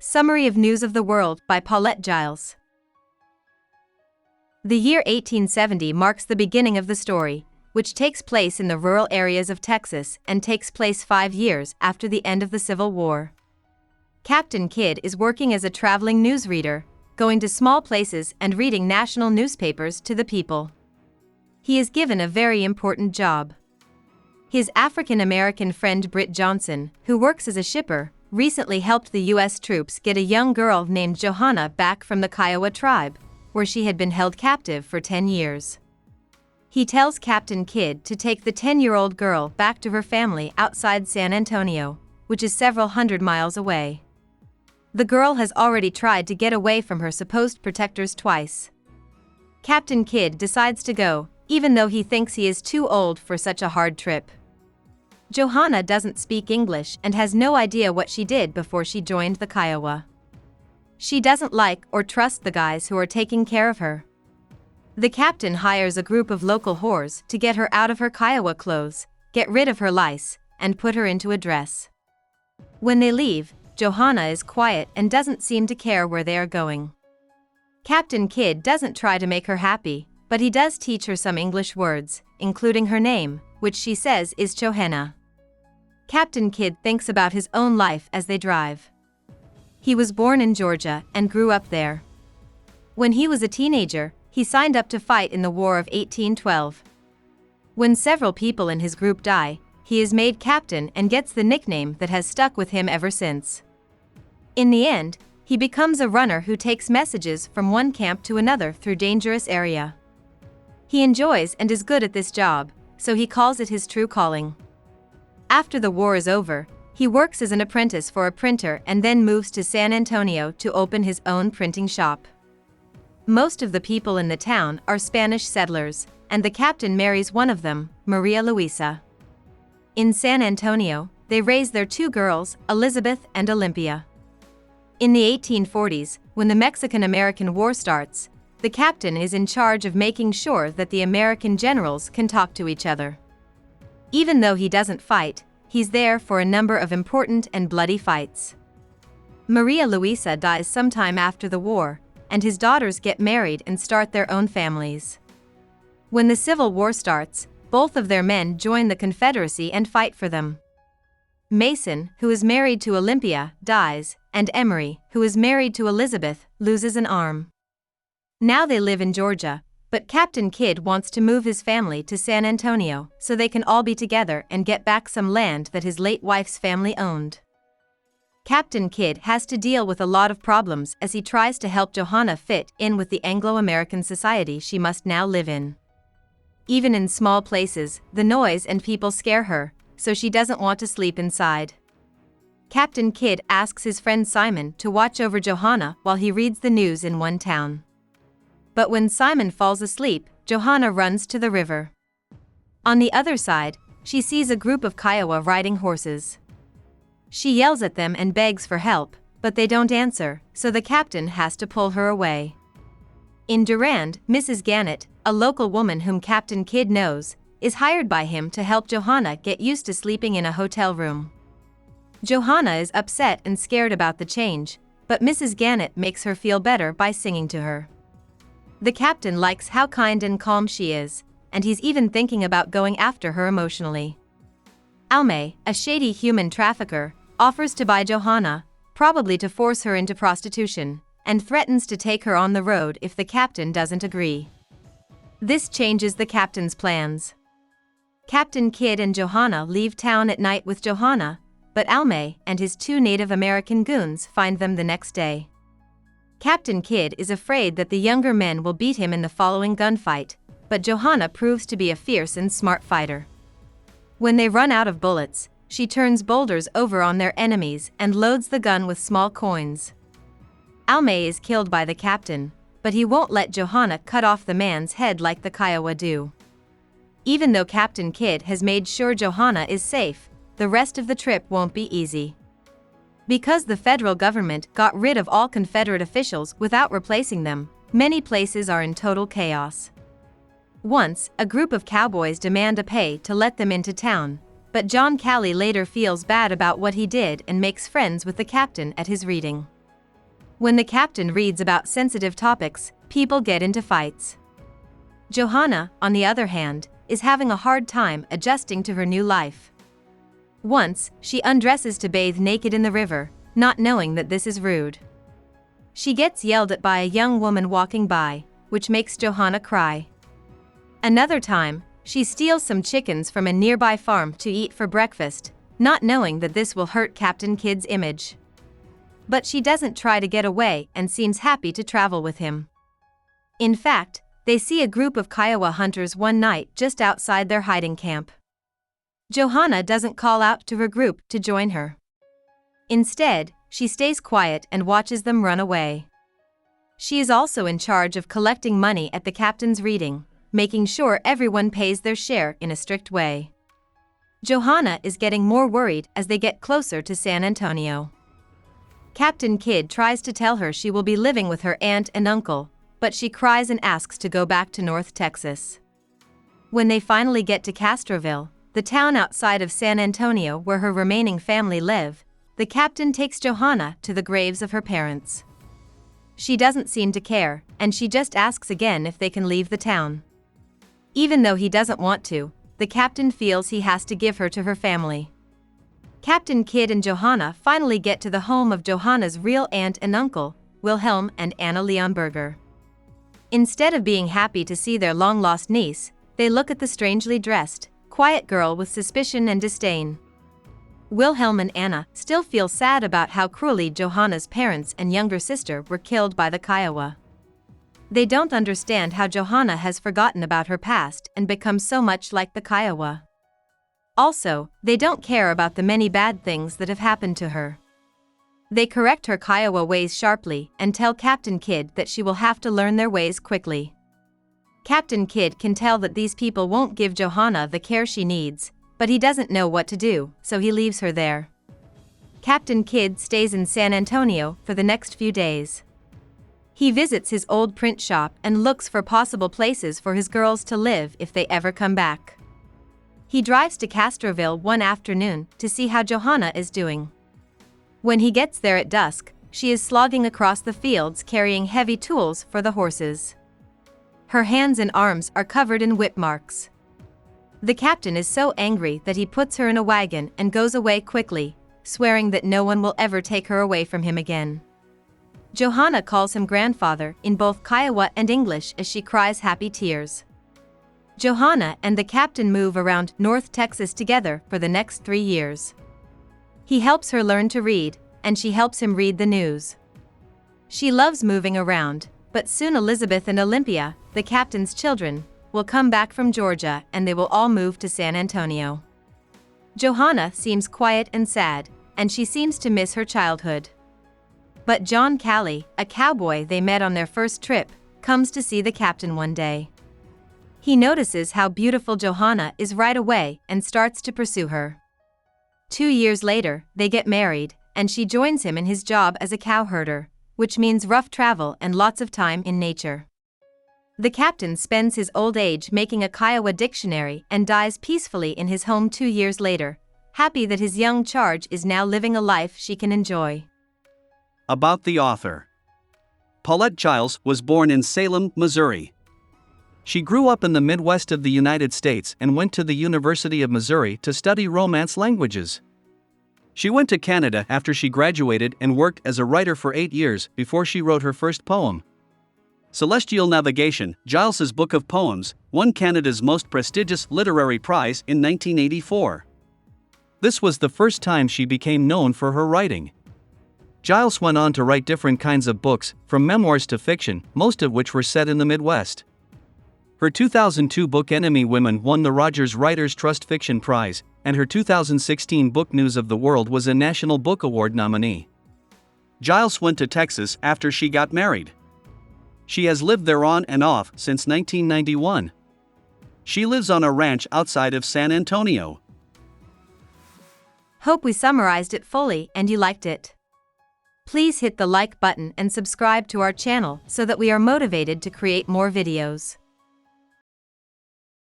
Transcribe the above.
Summary of News of the World by Paulette Jiles. The year 1870 marks the beginning of the story, which takes place in the rural areas of Texas and takes place 5 years after the end of the Civil War. Captain Kidd is working as a traveling newsreader, going to small places and reading national newspapers to the people. He is given a very important job. His African-American friend Britt Johnson, who works as a shipper, recently helped the U.S. troops get a young girl named Johanna back from the Kiowa tribe, where she had been held captive for 10 years. He tells Captain Kidd to take the 10-year-old girl back to her family outside San Antonio, which is several hundred miles away. The girl has already tried to get away from her supposed protectors twice. Captain Kidd decides to go, even though he thinks he is too old for such a hard trip. Johanna doesn't speak English and has no idea what she did before she joined the Kiowa. She doesn't like or trust the guys who are taking care of her. The captain hires a group of local whores to get her out of her Kiowa clothes, get rid of her lice, and put her into a dress. When they leave, Johanna is quiet and doesn't seem to care where they are going. Captain Kidd doesn't try to make her happy, but he does teach her some English words, including her name, which she says is Johanna. Captain Kidd thinks about his own life as they drive. He was born in Georgia and grew up there. When he was a teenager, he signed up to fight in the War of 1812. When several people in his group die, he is made captain and gets the nickname that has stuck with him ever since. In the end, he becomes a runner who takes messages from one camp to another through dangerous area. He enjoys and is good at this job, so he calls it his true calling. After the war is over, he works as an apprentice for a printer and then moves to San Antonio to open his own printing shop. Most of the people in the town are Spanish settlers, and the captain marries one of them, Maria Luisa. In San Antonio, they raise their 2 girls, Elizabeth and Olympia. In the 1840s, when the Mexican-American War starts, the captain is in charge of making sure that the American generals can talk to each other. Even though he doesn't fight, he's there for a number of important and bloody fights. Maria Luisa dies sometime after the war, and his daughters get married and start their own families. When the Civil War starts, both of their men join the Confederacy and fight for them. Mason, who is married to Olympia, dies, and Emery, who is married to Elizabeth, loses an arm. Now they live in Georgia, but Captain Kidd wants to move his family to San Antonio so they can all be together and get back some land that his late wife's family owned. Captain Kidd has to deal with a lot of problems as he tries to help Johanna fit in with the Anglo-American society she must now live in. Even in small places, the noise and people scare her, so she doesn't want to sleep inside. Captain Kidd asks his friend Simon to watch over Johanna while he reads the news in one town. But when Simon falls asleep, Johanna runs to the river. On the other side, she sees a group of Kiowa riding horses. She yells at them and begs for help, but they don't answer, so the captain has to pull her away. In Durand, Mrs. Gannett, a local woman whom Captain Kidd knows, is hired by him to help Johanna get used to sleeping in a hotel room. Johanna is upset and scared about the change, but Mrs. Gannett makes her feel better by singing to her. The captain likes how kind and calm she is, and he's even thinking about going after her emotionally. Alme, a shady human trafficker, offers to buy Johanna, probably to force her into prostitution, and threatens to take her on the road if the captain doesn't agree. This changes the captain's plans. Captain Kidd and Johanna leave town at night with Johanna, but Alme and his 2 Native American goons find them the next day. Captain Kidd is afraid that the younger men will beat him in the following gunfight, but Johanna proves to be a fierce and smart fighter. When they run out of bullets, she turns boulders over on their enemies and loads the gun with small coins. Alme is killed by the captain, but he won't let Johanna cut off the man's head like the Kiowa do. Even though Captain Kidd has made sure Johanna is safe, the rest of the trip won't be easy. Because the federal government got rid of all Confederate officials without replacing them, many places are in total chaos. Once, a group of cowboys demand a pay to let them into town, but John Callie later feels bad about what he did and makes friends with the captain at his reading. When the captain reads about sensitive topics, people get into fights. Johanna, on the other hand, is having a hard time adjusting to her new life. Once, she undresses to bathe naked in the river, not knowing that this is rude. She gets yelled at by a young woman walking by, which makes Johanna cry. Another time, she steals some chickens from a nearby farm to eat for breakfast, not knowing that this will hurt Captain Kidd's image. But she doesn't try to get away and seems happy to travel with him. In fact, they see a group of Kiowa hunters one night just outside their hiding camp. Johanna doesn't call out to her group to join her. Instead, she stays quiet and watches them run away. She is also in charge of collecting money at the captain's reading, making sure everyone pays their share in a strict way. Johanna is getting more worried as they get closer to San Antonio. Captain Kidd tries to tell her she will be living with her aunt and uncle, but she cries and asks to go back to North Texas. When they finally get to Castroville, the town outside of San Antonio where her remaining family live, the captain takes Johanna to the graves of her parents. She doesn't seem to care, and she just asks again if they can leave the town. Even though he doesn't want to, the captain feels he has to give her to her family. Captain Kidd and Johanna finally get to the home of Johanna's real aunt and uncle, Wilhelm and Anna Leonberger. Instead of being happy to see their long-lost niece, they look at the strangely dressed, quiet girl with suspicion and disdain. Wilhelm and Anna still feel sad about how cruelly Johanna's parents and younger sister were killed by the Kiowa. They don't understand how Johanna has forgotten about her past and become so much like the Kiowa. Also, they don't care about the many bad things that have happened to her. They correct her Kiowa ways sharply and tell Captain Kidd that she will have to learn their ways quickly. Captain Kidd can tell that these people won't give Johanna the care she needs, but he doesn't know what to do, so he leaves her there. Captain Kidd stays in San Antonio for the next few days. He visits his old print shop and looks for possible places for his girls to live if they ever come back. He drives to Castroville one afternoon to see how Johanna is doing. When he gets there at dusk, she is slogging across the fields carrying heavy tools for the horses. Her hands and arms are covered in whip marks. The captain is so angry that he puts her in a wagon and goes away quickly, swearing that no one will ever take her away from him again. Johanna calls him grandfather in both Kiowa and English as she cries happy tears. Johanna and the captain move around North Texas together for the next 3 years. He helps her learn to read, and she helps him read the news. She loves moving around, but soon Elizabeth and Olympia, the captain's children, will come back from Georgia and they will all move to San Antonio. Johanna seems quiet and sad, and she seems to miss her childhood. But John Callie, a cowboy they met on their first trip, comes to see the captain one day. He notices how beautiful Johanna is right away and starts to pursue her. 2 years later, they get married, and she joins him in his job as a cowherder, which means rough travel and lots of time in nature. The captain spends his old age making a Kiowa dictionary and dies peacefully in his home 2 years later, happy that his young charge is now living a life she can enjoy. About the author. Paulette Jiles was born in Salem, Missouri. She grew up in the Midwest of the United States and went to the University of Missouri to study Romance languages. She went to Canada after she graduated and worked as a writer for 8 years before she wrote her first poem. Celestial Navigation, Giles's book of poems, won Canada's most prestigious literary prize in 1984. This was the first time she became known for her writing. Jiles went on to write different kinds of books, from memoirs to fiction, most of which were set in the Midwest. Her 2002 book Enemy Women won the Rogers Writers Trust Fiction Prize, and her 2016 book News of the World was a National Book Award nominee. Jiles went to Texas after she got married. She has lived there on and off since 1991. She lives on a ranch outside of San Antonio. Hope we summarized it fully and you liked it. Please hit the like button and subscribe to our channel so that we are motivated to create more videos.